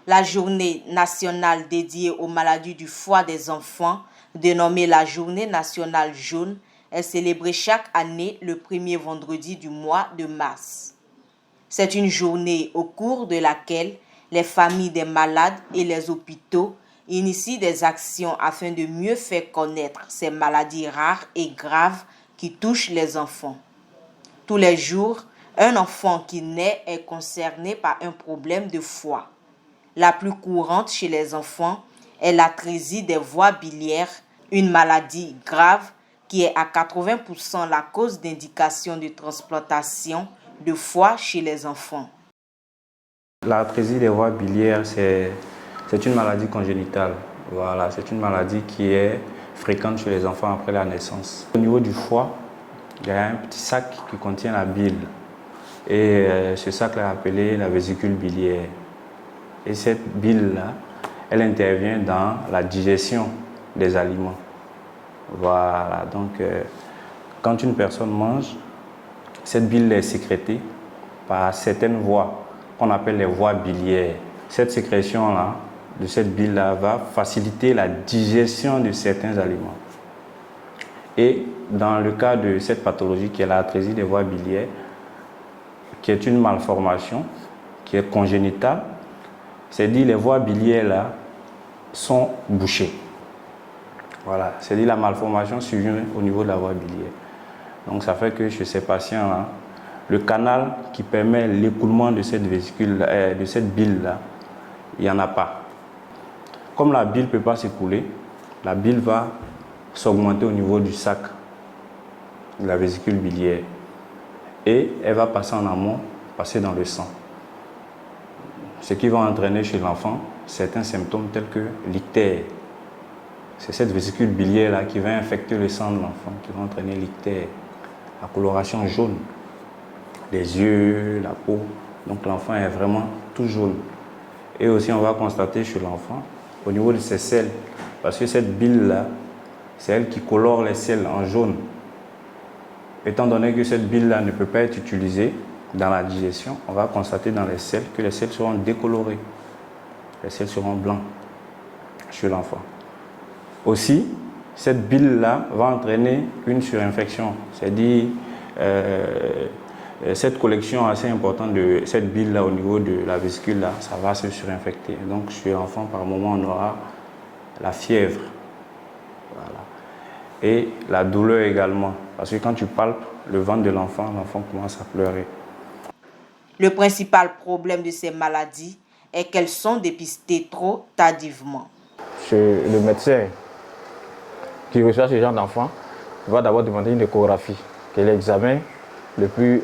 La journée nationale dédiée aux maladies du foie des enfants, dénommée la journée nationale jaune, est célébrée chaque année le premier vendredi du mois de mars. C'est une journée au cours de laquelle les familles des malades et les hôpitaux initient des actions afin de mieux faire connaître ces maladies rares et graves qui touchent les enfants. Tous les jours, un enfant qui naît est concerné par un problème de foie. La plus courante chez les enfants est l'atrésie des voies biliaires, une maladie grave qui est à 80% la cause d'indication de transplantation de foie chez les enfants. L'atrésie des voies biliaires, c'est une maladie congénitale. Voilà, c'est une maladie qui est fréquente chez les enfants après la naissance. Au niveau du foie, il y a un petit sac qui contient la bile. Et ce sac est appelé la vésicule biliaire. Et cette bile-là, elle intervient dans la digestion des aliments. Voilà, donc quand une personne mange, cette bile est sécrétée par certaines voies qu'on appelle les voies biliaires. Cette sécrétion-là, de cette bile-là, va faciliter la digestion de certains aliments. Et dans le cas de cette pathologie qui est l'atrésie des voies biliaires, qui est une malformation, qui est congénitale, c'est-à-dire les voies biliaires là sont bouchées. Voilà, c'est-à-dire la malformation survient au niveau de la voie biliaire. Donc ça fait que chez ces patients-là, le canal qui permet l'écoulement de cette vésicule, de cette bile-là, il n'y en a pas. Comme la bile ne peut pas s'écouler, la bile va s'augmenter au niveau du sac de la vésicule biliaire et elle va passer en amont, passer dans le sang. Ce qui va entraîner chez l'enfant certains symptômes tels que l'ictère. C'est cette vésicule biliaire-là qui va infecter le sang de l'enfant, qui va entraîner l'ictère, la coloration jaune, les yeux, la peau. Donc l'enfant est vraiment tout jaune. Et aussi on va constater chez l'enfant, au niveau de ses selles, parce que cette bile-là, c'est elle qui colore les selles en jaune. Étant donné que cette bile-là ne peut pas être utilisée dans la digestion, on va constater dans les selles que les selles seront décolorées. Les selles seront blancs chez l'enfant. Aussi, cette bile-là va entraîner une surinfection, c'est-à-dire cette collection assez importante de cette bile-là au niveau de la vésicule, là, ça va se surinfecter. Donc chez l'enfant, par moment, on aura la fièvre. Voilà. Et la douleur également, parce que quand tu palpes le ventre de l'enfant, l'enfant commence à pleurer. Le principal problème de ces maladies est qu'elles sont dépistées trop tardivement. Chez le médecin qui reçoit ce genre d'enfant, il va d'abord demander une échographie, qui est l'examen le plus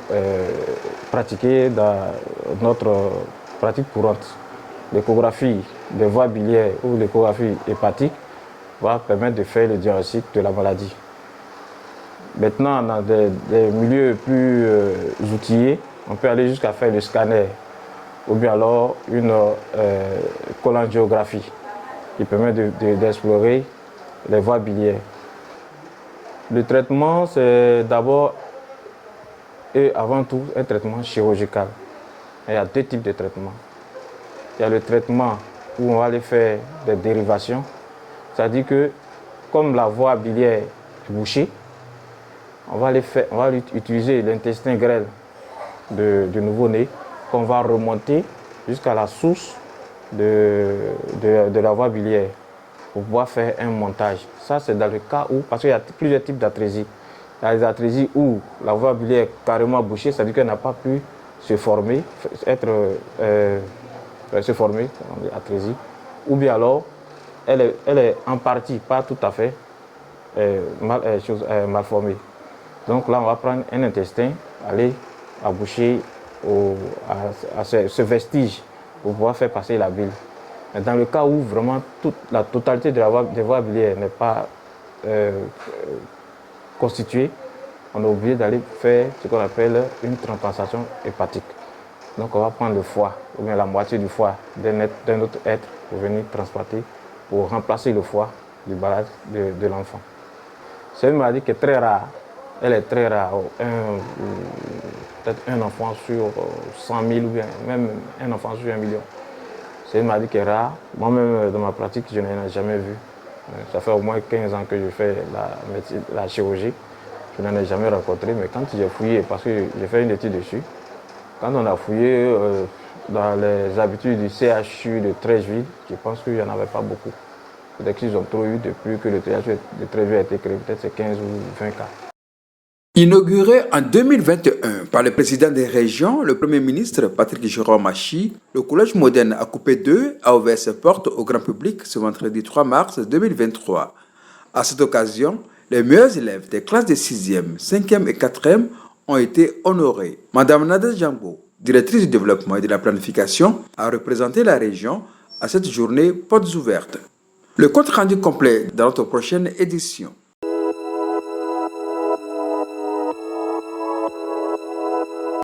pratiqué dans notre pratique courante. L'échographie des voies biliaires ou l'échographie hépatique va permettre de faire le diagnostic de la maladie. Maintenant, dans des milieux plus outillés, on peut aller jusqu'à faire le scanner ou bien alors une cholangiographie qui permet d'explorer les voies biliaires. Le traitement, c'est d'abord et avant tout un traitement chirurgical. Il y a deux types de traitements. Il y a le traitement où on va aller faire des dérivations, c'est-à-dire que comme la voie biliaire est bouchée, on va utiliser l'intestin grêle du nouveau-né qu'on va remonter jusqu'à la source de la voie biliaire pour pouvoir faire un montage. Ça, c'est dans le cas où, parce qu'il y a plusieurs types d'atrésie. Il y a des atrésies où la voie biliaire est carrément bouchée, c'est-à-dire qu'elle n'a pas pu se former, atrésie, ou bien alors elle est en partie, pas tout à fait, mal formée. Donc là, on va prendre un intestin, aller boucher à ce vestige pour pouvoir faire passer la bile. Mais dans le cas où vraiment la totalité des voies biliaires n'est pas constituée, on est obligé d'aller faire ce qu'on appelle une transplantation hépatique. Donc on va prendre le foie, ou bien la moitié du foie d'un autre être pour venir transplanter, pour remplacer le foie du malade de l'enfant. C'est une maladie qui est très rare. elle est très rare. Peut-être un enfant sur 100 000 ou bien même un enfant sur 1 million. C'est une maladie qui est rare. Moi-même, dans ma pratique, je n'en ai jamais vu. Ça fait au moins 15 ans que je fais la chirurgie. Je n'en ai jamais rencontré, mais quand j'ai fouillé, parce que j'ai fait une étude dessus, quand on a fouillé dans les habitudes du CHU de Treichville, je pense qu'il n'y en avait pas beaucoup. Peut-être qu'ils ont trop eu depuis que le CHU de Treichville a été créé, peut-être c'est 15 ou 20 cas. Inauguré en 2021 par le président des régions, le Premier ministre Patrick Jérôme Achi, le Collège moderne à Coupé 2 a ouvert ses portes au grand public ce vendredi 3 mars 2023. À cette occasion, les meilleurs élèves des classes de 6e, 5e et 4e ont été honorés. Madame Nada Djambo, directrice du développement et de la planification, a représenté la région à cette journée portes ouvertes. Le compte rendu complet dans notre prochaine édition.